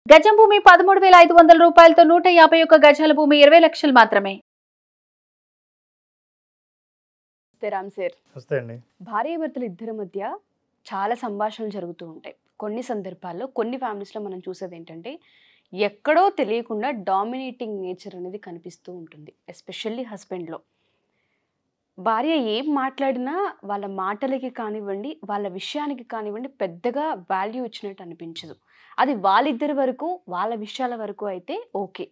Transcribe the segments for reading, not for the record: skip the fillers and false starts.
గజం భూమి 13,500 రూపాయలతో 151 గజాల భూమి 20 లక్షలు మాత్రమే. రామ్ సార్, భార్యాభర్తలు ఇద్దరి మధ్య చాలా సంభాషణలు జరుగుతూ ఉంటాయి. కొన్ని సందర్భాల్లో కొన్ని ఫ్యామిలీస్లో మనం చూసేది ఏంటంటే ఎక్కడో తెలియకుండా డామినేటింగ్ నేచర్ అనేది కనిపిస్తూ ఉంటుంది. ఎస్పెషల్లీ హస్బెండ్లో భార్య ఏం మాట్లాడినా వాళ్ళ మాటలకి కానివ్వండి, వాళ్ళ విషయానికి కానివ్వండి పెద్దగా వాల్యూ ఇచ్చినట్టు అనిపించదు. అది వాళ్ళిద్దరి వరకు, వాళ్ళ విషయాల వరకు అయితే ఓకే.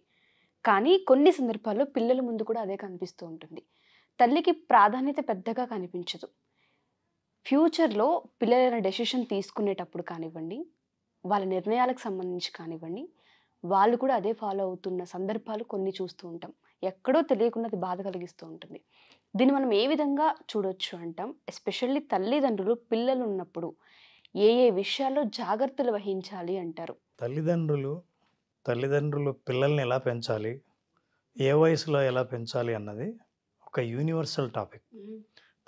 కానీ కొన్ని సందర్భాల్లో పిల్లల ముందు కూడా అదే కనిపిస్తూ ఉంటుంది. తల్లికి ప్రాధాన్యత పెద్దగా కనిపించదు. ఫ్యూచర్లో పిల్లల డెసిషన్ తీసుకునేటప్పుడు కానివ్వండి, వాళ్ళ నిర్ణయాలకు సంబంధించి కానివ్వండి, వాళ్ళు కూడా అదే ఫాలో అవుతున్న సందర్భాలు కొన్ని చూస్తూ ఉంటాం. ఎక్కడో తెలియకుండా అది బాధ కలిగిస్తూ ఉంటుంది. దీన్ని మనం ఏ విధంగా చూడొచ్చు అంటాం? ఎస్పెషల్లీ తల్లిదండ్రులు పిల్లలు ఉన్నప్పుడు ఏ ఏ విషయాల్లో జాగ్రత్తలు వహించాలి అంటారు? తల్లిదండ్రులు పిల్లల్ని ఎలా పెంచాలి, ఏ వయసులో ఎలా పెంచాలి అన్నది ఒక యూనివర్సల్ టాపిక్.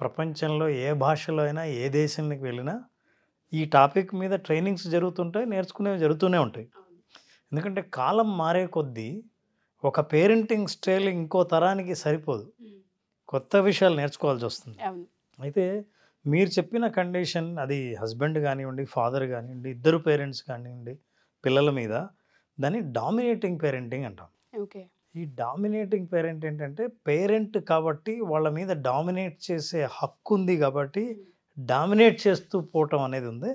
ప్రపంచంలో ఏ భాషలో అయినా, ఏ దేశానికి వెళ్ళినా ఈ టాపిక్ మీద ట్రైనింగ్స్ జరుగుతుంటాయి, నేర్చుకునేవి జరుగుతూనే ఉంటాయి. ఎందుకంటే కాలం మారే కొద్దీ ఒక పేరెంటింగ్ స్టైల్ ఇంకో తరానికి సరిపోదు, కొత్త విషయాలు నేర్చుకోవాల్సి వస్తుంది. అయితే మీరు చెప్పిన కండిషన్, అది హస్బెండ్ కానివ్వండి, ఫాదర్ కానివ్వండి, ఇద్దరు పేరెంట్స్ కానివ్వండి, పిల్లల మీద, దాన్ని డామినేటింగ్ పేరెంటింగ్ అంటాం. ఓకే. ఈ డామినేటింగ్ పేరెంట్ ఏంటంటే పేరెంట్ కాబట్టి వాళ్ళ మీద డామినేట్ చేసే హక్కు ఉంది కాబట్టి డామినేట్ చేస్తూ పోవటం అనేది ఉంది.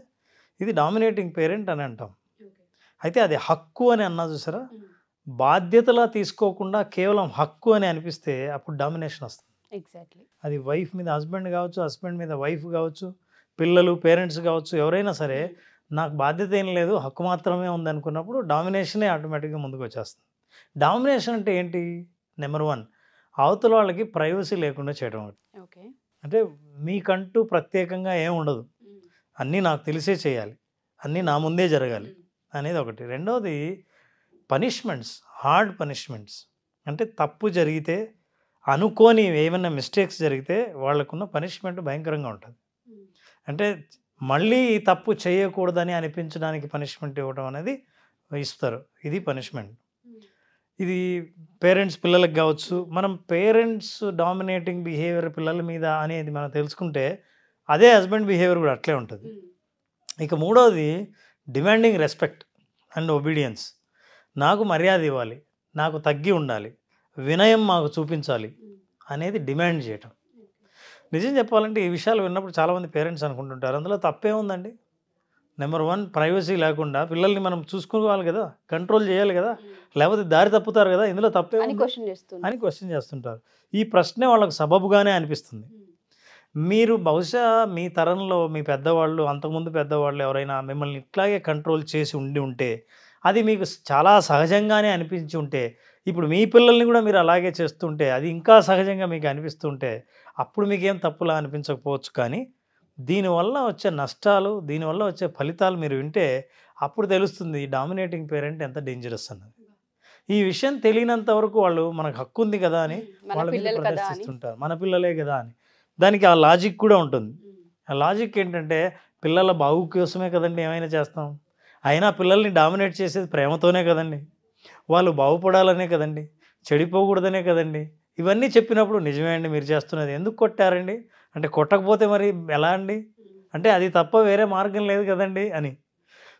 ఇది డామినేటింగ్ పేరెంట్ అని అంటాం. అయితే అది హక్కు అని అన్నా చూసారా, బాధ్యతలా తీసుకోకుండా కేవలం హక్కు అని అనిపిస్తే అప్పుడు డామినేషన్ వస్తుంది. ఎగ్జాక్ట్లీ. అది వైఫ్ మీద హస్బెండ్ కావచ్చు, హస్బెండ్ మీద వైఫ్ కావచ్చు, పిల్లలు పేరెంట్స్ కావచ్చు, ఎవరైనా సరే నాకు బాధ్యత ఏం లేదు, హక్కు మాత్రమే ఉందనుకున్నప్పుడు డామినేషనే ఆటోమేటిక్గా ముందుకు వచ్చేస్తుంది. డామినేషన్ అంటే ఏంటి? నెంబర్ 1, అవతల వాళ్ళకి ప్రైవసీ లేకుండా చేయడం. ఓకే. అంటే మీకంటూ ప్రత్యేకంగా ఏం ఉండదు, అన్నీ నాకు తెలిసే చేయాలి, అన్నీ నా ముందే జరగాలి అనేది ఒకటి. రెండవది పనిష్మెంట్స్, హార్డ్ పనిష్మెంట్స్. అంటే తప్పు జరిగితే, అనుకోని ఏమైనా మిస్టేక్స్ జరిగితే వాళ్ళకున్న పనిష్మెంట్ భయంకరంగా ఉంటుంది. అంటే మళ్ళీ ఈ తప్పు చేయకూడదని అనిపించడానికి పనిష్మెంట్ ఇవ్వడం అనేది ఇస్తారు. ఇది పనిష్మెంట్. ఇది పేరెంట్స్ పిల్లలకు కావచ్చు. మనం పేరెంట్స్ డామినేటింగ్ బిహేవియర్ పిల్లల మీద అనేది మనం తెలుసుకుంటే అదే హస్బెండ్ బిహేవియర్ కూడా అట్లే ఉంటుంది. ఇక మూడవది డిమాండింగ్ రెస్పెక్ట్ అండ్ ఒబీడియన్స్. నాకు మర్యాద ఇవ్వాలి, నాకు తగ్గి ఉండాలి, వినయం మాకు చూపించాలి అనేది డిమాండ్ చేయటం. నిజం చెప్పాలంటే ఈ విషయాలు విన్నప్పుడు చాలామంది పేరెంట్స్ అనుకుంటుంటారు అందులో తప్పే ఉందండి. నెంబర్ 1, ప్రైవసీ లేకుండా పిల్లల్ని మనం చూసుకోవాలి కదా, కంట్రోల్ చేయాలి కదా, లేకపోతే దారి తప్పుతారు కదా, ఇందులో తప్పే అని క్వశ్చన్ చేస్తుంటారు. ఈ ప్రశ్నే వాళ్ళకు సబబుగానే అనిపిస్తుంది. మీరు బహుశా మీ తరంలో మీ పెద్దవాళ్ళు, అంతకుముందు పెద్దవాళ్ళు ఎవరైనా మిమ్మల్ని ఇట్లాగే కంట్రోల్ చేసి ఉంటే, అది మీకు చాలా సహజంగానే అనిపించి ఉంటే, ఇప్పుడు మీ పిల్లల్ని కూడా మీరు అలాగే చేస్తుంటే, అది ఇంకా సహజంగా మీకు అనిపిస్తుంటే, అప్పుడు మీకేం తప్పులా అనిపించకపోవచ్చు. కానీ దీనివల్ల వచ్చే నష్టాలు, దీనివల్ల వచ్చే ఫలితాలు మీరు వింటే అప్పుడు తెలుస్తుంది ఈ డామినేటింగ్ పేరెంట్ ఎంత డేంజరస్ అన్నది. ఈ విషయం తెలియనంత వరకు వాళ్ళు మనకు హక్కు ఉంది కదా అని వాళ్ళ మీద ప్రదర్శిస్తుంటారు, మన పిల్లలే కదా అని. దానికి ఆ లాజిక్ కూడా ఉంటుంది. ఆ లాజిక్ ఏంటంటే పిల్లల బాగు కోసమే కదండి ఏమైనా చేస్తాం, అయినా పిల్లల్ని డామినేట్ చేసేది ప్రేమతోనే కదండి, వాళ్ళు బాగుపడాలనే కదండి, చెడిపోకూడదనే కదండి. ఇవన్నీ చెప్పినప్పుడు నిజమే అండి మీరు చేస్తున్నది, ఎందుకు కొట్టారండి అంటే కొట్టకపోతే మరి ఎలా అండి అంటే అది తప్ప వేరే మార్గం లేదు కదండి అని.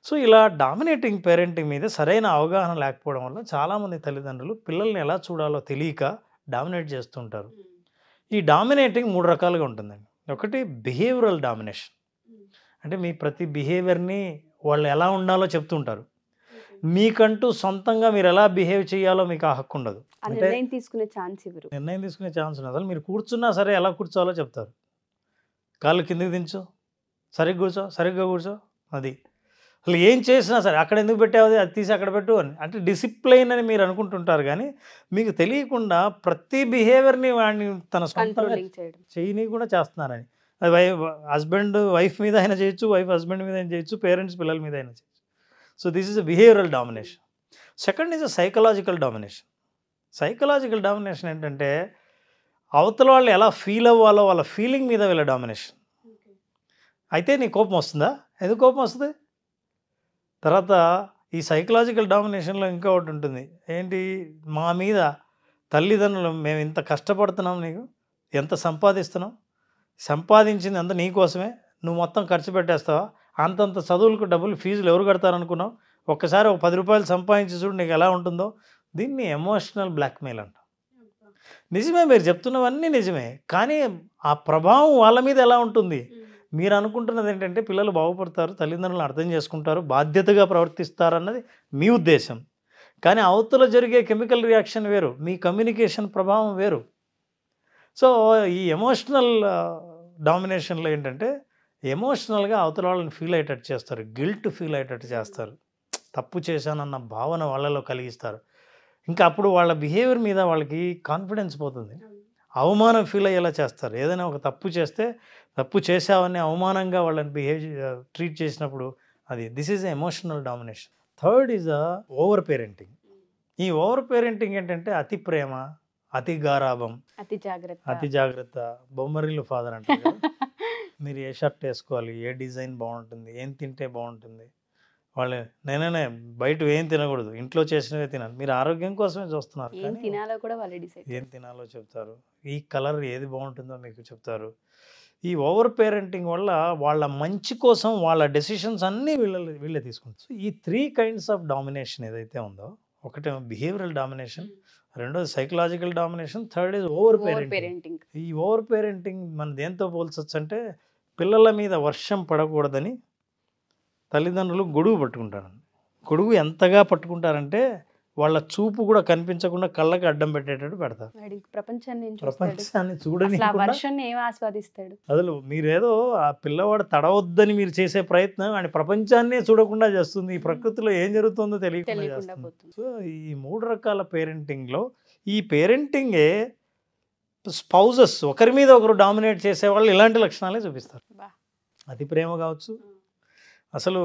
సో ఇలా డామినేటింగ్ పేరెంటింగ్ మీద సరైన అవగాహన లేకపోవడం వల్ల చాలామంది తల్లిదండ్రులు పిల్లల్ని ఎలా చూడాలో తెలియక డామినేట్ చేస్తుంటారు. ఈ డామినేటింగ్ 3 రకాలుగా ఉంటుందండి. ఒకటి బిహేవియరల్ డామినేషన్, అంటే మీ ప్రతి బిహేవియర్ని వాళ్ళు ఎలా ఉండాలో చెప్తుంటారు, మీకంటూ సొంతంగా మీరు ఎలా బిహేవ్ చేయాలో మీకు ఆ హక్కు ఉండదు. నిర్ణయం తీసుకునే ఛాన్స్ ఉండదు. అసలు మీరు కూర్చున్నా సరే ఎలా కూర్చోవాలో చెప్తారు. కాళ్ళు కిందకి దించు, సరిగ్గా కూర్చో, అది అసలు ఏం చేసినా సరే అక్కడ ఎందుకు పెట్టావు, అది తీసి అక్కడ పెట్టు అని, అంటే డిసిప్లైన్ అని మీరు అనుకుంటుంటారు. కానీ మీకు తెలియకుండా ప్రతి బిహేవియర్ని వాడిని తన సొంతంగా చేయని కూడా చేస్తున్నారని. అది హస్బెండ్ వైఫ్ మీద అయినా చేయొచ్చు, వైఫ్ హస్బెండ్ మీద అయినా చేయొచ్చు, పేరెంట్స్ పిల్లల మీద అయినా చేయొచ్చు. So this is a behavioural domination. Second is a psychological domination. Psychological domination ఏంటంటే అవతల వాళ్ళు ఎలా ఫీల్ అవ్వాలో వాళ్ళ ఫీలింగ్ మీద వీళ్ళ డామినేషన్. అయితే నీ కోపం వస్తుందా, ఎందుకు కోపం వస్తుంది, తర్వాత ఈ సైకలాజికల్ డామినేషన్లో ఇంకా ఒకటి ఉంటుంది ఏంటి, మా మీద తల్లిదండ్రులు మేము ఇంత కష్టపడుతున్నాం, నీకు ఎంత సంపాదిస్తున్నాం, సంపాదించింది అంత నీకోసమే, నువ్వు మొత్తం ఖర్చు పెట్టేస్తావా, అంతంత చదువులకు డబ్బులు ఫీజులు ఎవరు కడతారనుకున్నావు, ఒక్కసారి ఒక 10 రూపాయలు సంపాదించి చూడు నీకు ఎలా ఉంటుందో. దీన్ని ఎమోషనల్ బ్లాక్మెయిల్ అంట. నిజమే, మీరు చెప్తున్నవన్నీ నిజమే, కానీ ఆ ప్రభావం వాళ్ళ మీద ఎలా ఉంటుంది? మీరు అనుకుంటున్నది ఏంటంటే పిల్లలు బాగుపడతారు, తల్లిదండ్రులను అర్థం చేసుకుంటారు, బాధ్యతగా ప్రవర్తిస్తారన్నది మీ ఉద్దేశం. కానీ అవతల జరిగే కెమికల్ రియాక్షన్ వేరు, మీ కమ్యూనికేషన్ ప్రభావం వేరు. సో ఈ ఎమోషనల్ డామినేషన్లో ఏంటంటే ఎమోషనల్గా అవతల వాళ్ళని ఫీల్ అయ్యేటట్టు చేస్తారు, గిల్ట్ ఫీల్ అయ్యేటట్టు చేస్తారు, తప్పు చేశానన్న భావన వాళ్ళలో కలిగిస్తారు. ఇంకా అప్పుడు వాళ్ళ బిహేవియర్ మీద వాళ్ళకి కాన్ఫిడెన్స్ పోతుంది, అవమానం ఫీల్ అయ్యేలా చేస్తారు. ఏదైనా ఒక తప్పు చేస్తే తప్పు చేసావని అవమానంగా వాళ్ళని ట్రీట్ చేసినప్పుడు అది this is emotional domination. Third is over parenting. ఈ ఓవర్ పేరెంటింగ్ ఏంటంటే అతి ప్రేమ, అతి గారాభం, అతి జాగ్రత్త, బొమ్మరిల్లు ఫాదర్ అంటారు కదా. మీరు ఏ షర్ట్ వేసుకోవాలి, ఏ డిజైన్ బాగుంటుంది, ఏం తింటే బాగుంటుంది, వాళ్ళు నేనే బయట ఏం తినకూడదు, ఇంట్లో చేసినవే తినాలి, మీరు ఆరోగ్యం కోసమే చూస్తున్నారు, ఏం తినాలో కూడా వాళ్ళు డిసైడ్, ఏం తినాలో చెప్తారు, ఈ కలర్ ఏది బాగుంటుందో మీకు చెప్తారు. ఈ ఓవర్ పేరెంటింగ్ వల్ల వాళ్ళ మంచి కోసం వాళ్ళ డెసిషన్స్ అన్నీ వీళ్ళే తీసుకుంటారు. సో ఈ 3 kinds ఆఫ్ డామినేషన్ ఏదైతే ఉందో, ఒకటేమో బిహేవియరల్ డామినేషన్, రెండోది psychological domination, third is over parenting. ఈ ఓవర్ పేరెంటింగ్ మనం దేంతో పోల్చొచ్చు అంటే పిల్లల మీద వర్షం పడకూడదని తల్లిదండ్రులు గొడుగు పట్టుకుంటారు. గొడుగు ఎంతగా పట్టుకుంటారంటే వాళ్ళ చూపు కూడా కనిపించకుండా కళ్ళకి అడ్డం పెట్టేటట్టు పెడతారు. ప్రపంచాన్ని చూడని ఆస్వాదిస్తాడు. అసలు మీరేదో ఆ పిల్లవాడు తడవద్దని మీరు చేసే ప్రయత్నం ఆయన ప్రపంచాన్నే చూడకుండా చేస్తుంది, ఈ ప్రకృతిలో ఏం జరుగుతుందో తెలియకుండా చేస్తుంది. సో ఈ 3 రకాల పేరెంటింగ్లో ఈ పేరెంటింగే స్పౌజెస్ ఒకరి మీద ఒకరు డామినేట్ చేసేవాళ్ళు ఇలాంటి లక్షణాలే చూపిస్తారు. అతి ప్రేమ కావచ్చు, అసలు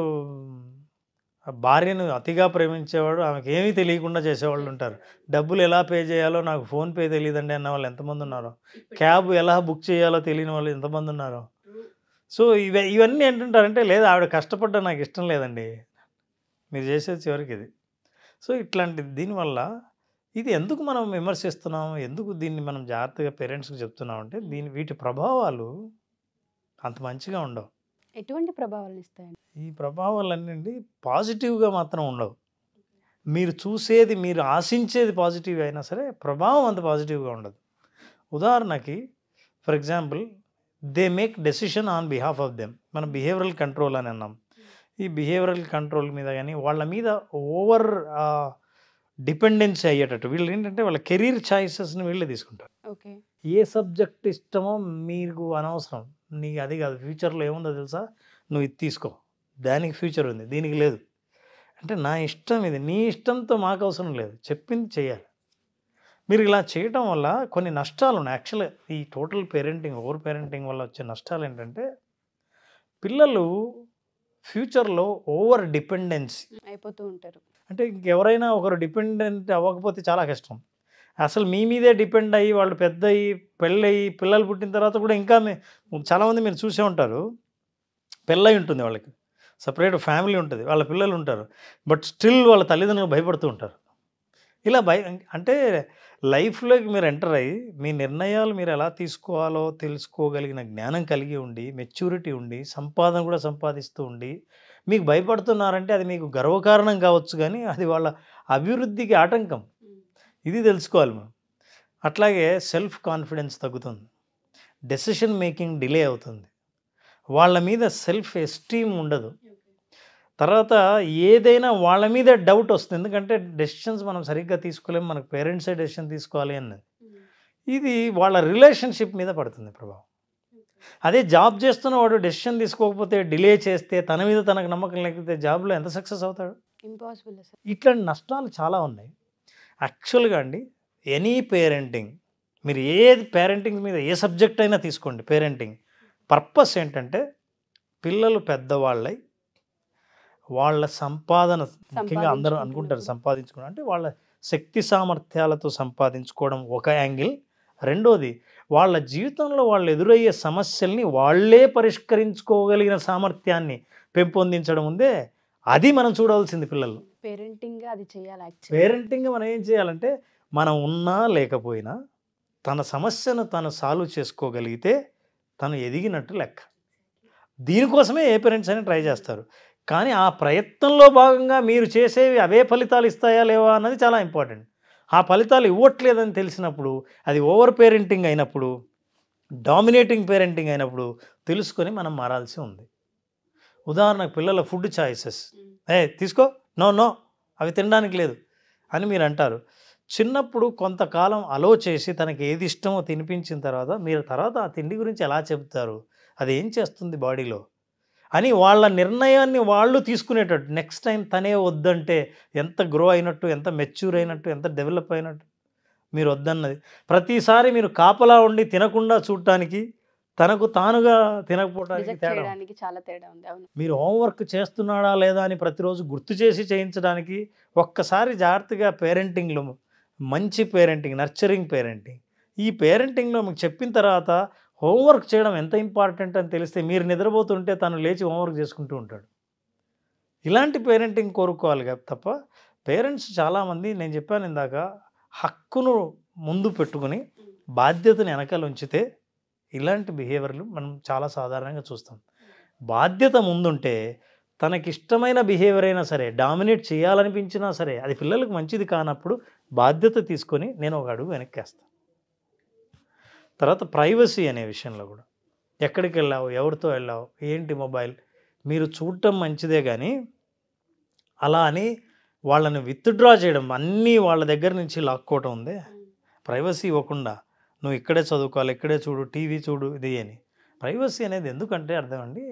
భార్యను అతిగా ప్రేమించేవాడు ఆమెకి ఏమీ తెలియకుండా చేసేవాళ్ళు ఉంటారు. డబ్బులు ఎలా పే చేయాలో నాకు ఫోన్పే తెలియదండి అన్న వాళ్ళు ఎంతమంది ఉన్నారో, క్యాబ్ ఎలా బుక్ చేయాలో తెలియని వాళ్ళు ఎంతమంది ఉన్నారో. సో ఇవన్నీ ఏంటంటారంటే లేదు ఆవిడ కష్టపడ్డా నాకు ఇష్టం లేదండి, మీరు చేసేది చివరికి ఇది. సో ఇట్లాంటి దీనివల్ల ఇది ఎందుకు మనం విమర్శిస్తున్నాం, ఎందుకు దీన్ని మనం జాగ్రత్తగా పేరెంట్స్కి చెప్తున్నాం అంటే వీటి ప్రభావాలు అంత మంచిగా ఉండవు. ఎటువంటి ప్రభావాలు ఇస్తాయండి? ఈ ప్రభావాలన్నీ పాజిటివ్గా మాత్రం ఉండవు. మీరు చూసేది, మీరు ఆశించేది పాజిటివ్ అయినా సరే ప్రభావం అంత పాజిటివ్గా ఉండదు. ఉదాహరణకి for example they make decision on behalf of them. మనం బిహేవియరల్ కంట్రోల్ అని అన్నాం. ఈ బిహేవియరల్ కంట్రోల్ మీద కానీ వాళ్ళ మీద ఓవర్ డిపెండెన్సీ అయ్యేటట్టు వీళ్ళు ఏంటంటే వాళ్ళ కెరీర్ చాయిసెస్ని వీళ్ళే తీసుకుంటారు. ఓకే, ఏ సబ్జెక్ట్ ఇష్టమో మీకు అనవసరం, నీకు అది కాదు, ఫ్యూచర్లో ఏముందో తెలుసా, నువ్వు ఇది తీసుకో, దానికి ఫ్యూచర్ ఉంది, దీనికి లేదు అంటే నా ఇష్టం ఇది, నీ ఇష్టంతో మాకు అవసరం లేదు, చెప్పింది చేయాలి. మీరు ఇలా చేయటం వల్ల కొన్ని నష్టాలు ఉన్నాయి. యాక్చువల్గా ఈ టోటల్ పేరెంటింగ్, ఓవర్ పేరెంటింగ్ వల్ల వచ్చే నష్టాలు ఏంటంటే పిల్లలు ఫ్యూచర్లో ఓవర్ డిపెండెన్సీ అయిపోతూ ఉంటారు. అంటే ఇంకెవరైనా ఒకరు డిపెండెంట్ అవ్వకపోతే చాలా కష్టం. అసలు మీ మీదే డిపెండ్ అయ్యి వాళ్ళు పెద్ద అయ్యి పెళ్ళయి పిల్లలు పుట్టిన తర్వాత కూడా ఇంకా చాలామంది మీరు చూసే ఉంటారు, పెళ్ళయి ఉంటుంది, వాళ్ళకి సపరేట్ ఫ్యామిలీ ఉంటుంది, వాళ్ళ పిల్లలు ఉంటారు, బట్ స్టిల్ వాళ్ళ తల్లిదండ్రులు భయపడుతూ ఉంటారు. ఇలా అంటే లైఫ్లోకి మీరు ఎంటర్ అయ్యి మీ నిర్ణయాలు మీరు ఎలా తీసుకోవాలో తెలుసుకోగలిగిన జ్ఞానం కలిగి ఉండి, మెచ్యూరిటీ ఉండి, సంపాదన కూడా సంపాదిస్తూ ఉండి మీకు భయపడుతున్నారంటే అది మీకు గర్వకారణం కావచ్చు, కానీ అది వాళ్ళ అభివృద్ధికి ఆటంకం. ఇది తెలుసుకోవాలి మనం. అట్లాగే సెల్ఫ్ కాన్ఫిడెన్స్ తగ్గుతుంది, డెసిషన్ మేకింగ్ డిలే అవుతుంది, వాళ్ళ మీద సెల్ఫ్ ఎస్టీమ్ ఉండదు, తర్వాత ఏదైనా వాళ్ళ మీద డౌట్ వస్తుంది. ఎందుకంటే డెసిషన్స్ మనం సరిగ్గా తీసుకోలేము, మనకు పేరెంట్సే డెసిషన్ తీసుకోవాలి అన్నది. ఇది వాళ్ళ రిలేషన్షిప్ మీద పడుతుంది ప్రభావం. అదే జాబ్ చేస్తున్న వాడు డెసిషన్ తీసుకోకపోతే, డిలే చేస్తే, తన మీద తనకు నమ్మకం లేకపోతే జాబ్లో ఎంత సక్సెస్ అవుతాడు? ఇంపాసిబుల్. ఇట్లాంటి నష్టాలు చాలా ఉన్నాయి. యాక్చువల్గా అండి ఎనీ పేరెంటింగ్, మీరు ఏ పేరెంటింగ్ మీద ఏ సబ్జెక్ట్ అయినా తీసుకోండి, పేరెంటింగ్ పర్పస్ ఏంటంటే పిల్లలు పెద్దవాళ్ళై వాళ్ళ సంపాదన, ముఖ్యంగా అందరూ అనుకుంటారు సంపాదించుకోవడం అంటే వాళ్ళ శక్తి సామర్థ్యాలతో సంపాదించుకోవడం ఒక యాంగిల్. రెండోది వాళ్ళ జీవితంలో వాళ్ళు ఎదురయ్యే సమస్యల్ని వాళ్ళే పరిష్కరించుకోగలిగిన సామర్థ్యాన్ని పెంపొందించడం ఉందే, అది మనం చూడవలసింది పిల్లలు. పేరెంటింగ్ అది చేయాలి యాక్చువల్లీ. పేరెంటింగ్ మనం ఏం చేయాలంటే మనం ఉన్నా లేకపోయినా తన సమస్యను తను సాల్వ్ చేసుకోగలిగితే తను ఎదిగినట్టు లెక్క. దీనికోసమే ఏ పేరెంట్స్ అయినా ట్రై చేస్తారు. కానీ ఆ ప్రయత్నంలో భాగంగా మీరు చేసేవి అవే ఫలితాలు ఇస్తాయా లేవా అన్నది చాలా ఇంపార్టెంట్. ఆ ఫలితాలు ఇవ్వట్లేదని తెలిసినప్పుడు, అది ఓవర్ పేరెంటింగ్ అయినప్పుడు, డామినేటింగ్ పేరెంటింగ్ అయినప్పుడు తెలుసుకొని మనం మారాల్సి ఉంది. ఉదాహరణకు పిల్లల ఫుడ్ చాయిసెస్, తీసుకో, నో నో అవి తినడానికి లేదు అని మీరు అంటారు. చిన్నప్పుడు కొంతకాలం అలో చేసి తనకి ఏది ఇష్టమో తినిపించిన తర్వాత మీరు తర్వాత ఆ తిండి గురించి ఎలా చెబుతారు, అది ఏం చేస్తుంది బాడీలో అని వాళ్ళ నిర్ణయాన్ని వాళ్ళు తీసుకునేటట్టు. నెక్స్ట్ టైం తనే వద్దంటే ఎంత గ్రో అయినట్టు, ఎంత మెచ్యూర్ అయినట్టు, ఎంత డెవలప్ అయినట్టు. మీరు వద్దన్నది ప్రతిసారి మీరు కాపలా ఉండి తినకుండా చూడటానికి, తనకు తానుగా తినకపోవడానికి రిజెక్ట్ తేడా. చేయడానికి చాలా తేడా ఉంది. అవును. మీరు హోంవర్క్ చేస్తున్నాడా లేదా అని ప్రతిరోజు గుర్తు చేసి చేయించడానికి ఒక్కసారి జాగ్రత్తగా పేరెంటింగ్లో మంచి పేరెంటింగ్, నర్చరింగ్ పేరెంటింగ్, ఈ పేరెంటింగ్లో మీకు చెప్పిన తర్వాత హోంవర్క్ చేయడం ఎంత ఇంపార్టెంట్ అని తెలిస్తే మీరు నిద్రపోతుంటే తను లేచి హోంవర్క్ చేసుకుంటూ ఉంటాడు. ఇలాంటి పేరెంటింగ్ కోరుకోవాలి తప్ప పేరెంట్స్ చాలామంది, నేను చెప్పాను ఇందాక, హక్కును ముందు పెట్టుకుని బాధ్యతను వెనకాల ఉంచితే ఇలాంటి బిహేవియర్లు మనం చాలా సాధారణంగా చూస్తాం. బాధ్యత ముందుంటే తనకిష్టమైన బిహేవియర్ అయినా సరే, డామినేట్ చేయాలనిపించినా సరే, అది పిల్లలకు మంచిది కానప్పుడు బాధ్యత తీసుకొని నేను ఒక అడుగు వెనక్కేస్తాను. తర్వాత ప్రైవసీ అనే విషయంలో కూడా, ఎక్కడికి వెళ్ళావు, ఎవరితో వెళ్ళావు, ఏంటి మొబైల్, మీరు చూడటం మంచిదే కానీ అలా అని వాళ్ళని విత్డ్రా చేయడం, అన్నీ వాళ్ళ దగ్గర నుంచి లాక్కోవటం ఉంది. ప్రైవసీ ఇవ్వకుండా నువ్వు ఇక్కడే చదువుకోవాలి, ఇక్కడే చూడు, టీవీ చూడు, ఇది అని. ప్రైవసీ అనేది ఎందుకంటే అర్థమండి,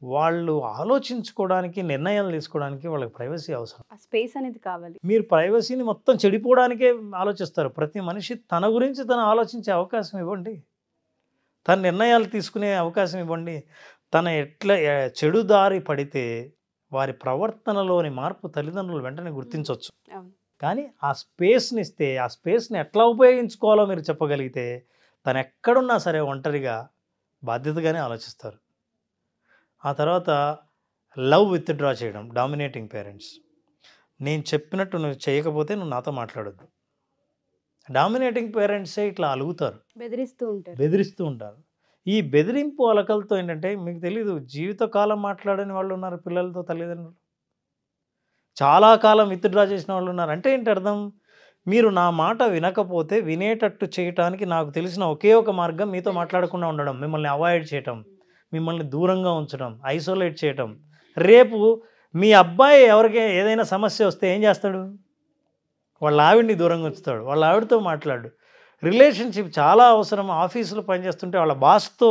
వాళ్ళు ఆలోచించుకోవడానికి, నిర్ణయాలు తీసుకోవడానికి వాళ్ళకి ప్రైవసీ అవసరం. ఆ స్పేస్ అనేది కావాలి. మీరు ప్రైవసీని మొత్తం చెడిపోవడానికే ఆలోచిస్తారు. ప్రతి మనిషి తన గురించి తను ఆలోచించే అవకాశం ఇవ్వండి, తన నిర్ణయాలు తీసుకునే అవకాశం ఇవ్వండి. తన చెడు దారి పడితే వారి ప్రవర్తనలోని మార్పు తల్లిదండ్రులు వెంటనే గుర్తించవచ్చు. కానీ ఆ స్పేస్ని ఇస్తే, ఆ స్పేస్ని ఎట్లా ఉపయోగించుకోవాలో మీరు చెప్పగలిగితే తను ఎక్కడున్నా సరే ఒంటరిగా బాధ్యతగానే ఆలోచిస్తారు. ఆ తర్వాత లవ్ విత్డ్రా చేయడం, డామినేటింగ్ పేరెంట్స్. నేను చెప్పినట్టు నువ్వు చేయకపోతే నువ్వు నాతో మాట్లాడొద్దు. డామినేటింగ్ పేరెంట్సే ఇట్లా అలుగుతారు, బెదిరిస్తూ ఉంటారు. ఈ బెదిరింపు అలకలతో ఏంటంటే మీకు తెలీదు, జీవితకాలం మాట్లాడని వాళ్ళు ఉన్నారు పిల్లలతో, తల్లిదండ్రులు చాలా కాలం విత్డ్రా చేసిన వాళ్ళు ఉన్నారు. అంటే ఏంటి అర్థం, మీరు నా మాట వినకపోతే వినేటట్టు చేయటానికి నాకు తెలిసిన ఒకే ఒక మార్గం మీతో మాట్లాడకుండా ఉండడం, మిమ్మల్ని అవాయిడ్ చేయటం, మిమ్మల్ని దూరంగా ఉంచడం, ఐసోలేట్ చేయటం. రేపు మీ అబ్బాయి ఎవరికి ఏదైనా సమస్య వస్తే ఏం చేస్తాడు, వాళ్ళ ఆవిడ్ని దూరంగా ఉంచుతాడు, వాళ్ళ ఆవిడతో మాట్లాడు. రిలేషన్షిప్ చాలా అవసరం. ఆఫీసులో పనిచేస్తుంటే వాళ్ళ బాస్తో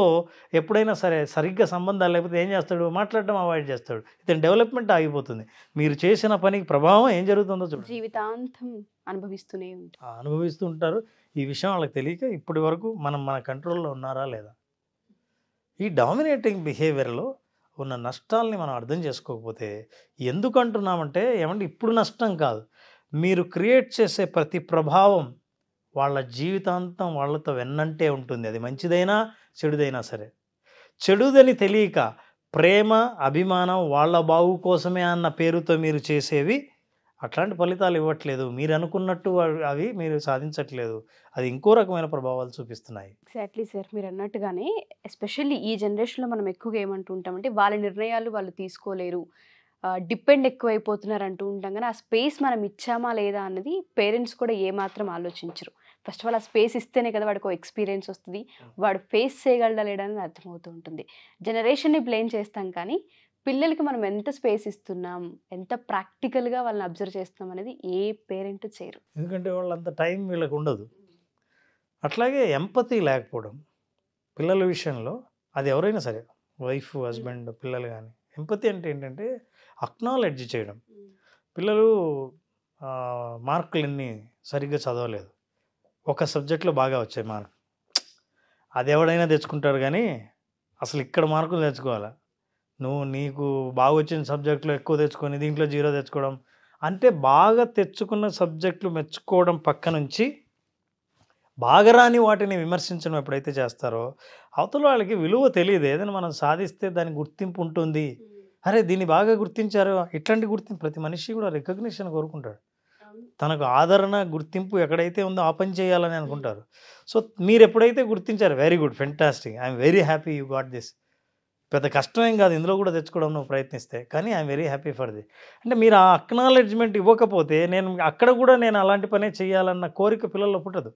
ఎప్పుడైనా సరే సరిగ్గా సంబంధాలు లేకపోతే ఏం చేస్తాడు, మాట్లాడడం అవాయిడ్ చేస్తాడు. ఇతని డెవలప్మెంట్ ఆగిపోతుంది. మీరు చేసిన పనికి ప్రభావం ఏం జరుగుతుందో చూడండి, జీవితాంతం అనుభవిస్తూ ఉంటారు. ఈ విషయం వాళ్ళకి తెలియక ఇప్పటి వరకు మన కంట్రోల్లో ఉన్నారా లేదా. ఈ డామినేటింగ్ బిహేవియర్లో ఉన్న నష్టాలని మనం అర్థం చేసుకోకపోతే, ఎందుకు అంటున్నామంటే ఏమంటే ఇప్పుడు నష్టం కాదు, మీరు క్రియేట్ చేసే ప్రతి ప్రభావం వాళ్ళ జీవితాంతం వాళ్ళతో వెన్నంటే ఉంటుంది. అది మంచిదైనా చెడుదైనా సరే. చెడుదని తెలియక ప్రేమ, అభిమానం, వాళ్ళ బాగు కోసమే అన్న పేరుతో మీరు చేసేవి అట్లాంటి ఫలితాలు ఇవ్వట్లేదు. మీరు అనుకున్నట్టు అవి మీరు సాధించట్లేదు. అది ఇంకో రకమైన ప్రభావాలు చూపిస్తున్నాయి. ఎగ్జాక్ట్లీ సార్, మీరు అన్నట్టుగానే ఎస్పెషల్లీ ఈ జనరేషన్లో మనం ఎక్కువగా ఏమంటూ ఉంటామంటే వాళ్ళ నిర్ణయాలు వాళ్ళు తీసుకోలేరు, డిపెండ్ ఎక్కువైపోతున్నారు అంటూ ఉంటాం. కానీ ఆ స్పేస్ మనం ఇచ్చామా లేదా అన్నది పేరెంట్స్ కూడా ఏమాత్రం ఆలోచించరు. ఫస్ట్ ఆఫ్ ఆల్ ఆ స్పేస్ ఇస్తేనే కదా వాడికి ఎక్స్పీరియన్స్ వస్తుంది, వాడు ఫేస్ చేయగలడా లేడని అర్థమవుతూ ఉంటుంది. జనరేషన్ని బ్లేమ్ చేస్తాం కానీ పిల్లలకి మనం ఎంత స్పేస్ ఇస్తున్నాం, ఎంత ప్రాక్టికల్గా వాళ్ళని అబ్జర్వ్ చేస్తున్నాం అనేది ఏ పేరెంట్ చేయరు. ఎందుకంటే వాళ్ళంత టైం వీళ్ళకి ఉండదు. అట్లాగే ఎంపతి లేకపోవడం పిల్లల విషయంలో, అది ఎవరైనా సరే, వైఫ్, హస్బెండ్, పిల్లలు కానీ. ఎంపతి అంటే ఏంటంటే అక్నాలెడ్జ్ చేయడం. పిల్లలు మార్కులన్నీ సరిగ్గా చదవలేదు, ఒక సబ్జెక్ట్లో బాగా వచ్చాయి మార్క్, అది ఎవడైనా తెచ్చుకుంటారు కానీ అసలు ఇక్కడ మార్కులు తెచ్చుకోవాలి, నీకు బాగా వచ్చిన సబ్జెక్టులో ఎక్కువ తెచ్చుకొని దీంట్లో 0 తెచ్చుకోవడం. అంటే బాగా తెచ్చుకున్న సబ్జెక్టులు మెచ్చుకోవడం పక్క నుంచి బాగా రాని వాటిని విమర్శించడం ఎప్పుడైతే చేస్తారో అవతల వాళ్ళకి విలువ తెలియదు. ఏదైనా మనం సాధిస్తే దాని గుర్తింపు ఉంటుంది, అరే దీన్ని బాగా గుర్తించారు, ఇట్లాంటి గుర్తింపు ప్రతి మనిషి కూడా రికగ్నిషన్ కోరుకుంటాడు. తనకు ఆదరణ గుర్తింపు ఎక్కడైతే ఉందో ఆ పని చేయాలని అనుకుంటారు. సో మీరు ఎప్పుడైతే గుర్తించారు, very good, fantastic, I'm very happy you got this. పెద్ద కష్టమేం కాదు ఇందులో కూడా తెచ్చుకోవడం నువ్వు ప్రయత్నిస్తే, కానీ I'm very happy for the. అంటే మీరు ఆ అక్నాలెడ్జ్మెంట్ ఇవ్వకపోతే నేను అక్కడ కూడా నేను అలాంటి పనే చేయాలన్న కోరిక పిల్లల్లో పుట్టదు.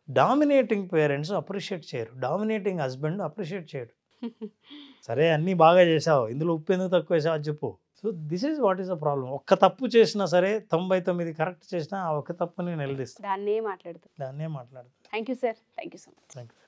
డామినేటింగ్ పేరెంట్స్ అప్రిషియేట్ చేయరు, డామినేటింగ్ హస్బెండ్ అప్రిషియేట్ చేయడు. సరే అన్నీ బాగా చేసావు, ఇందులో ఉప్పు ఎందుకు తక్కువ వేసావు అది చెప్పు. So this is what is the problem. ఒక్క తప్పు చేసినా సరే 99 కరెక్ట్ చేసినా ఆ ఒక్క తప్పుని నిలదీస్తాను, దాన్నే మాట్లాడుతాం. దాన్నే మాట్లాడతాను. Thank you sir, thank you so much. Thank you.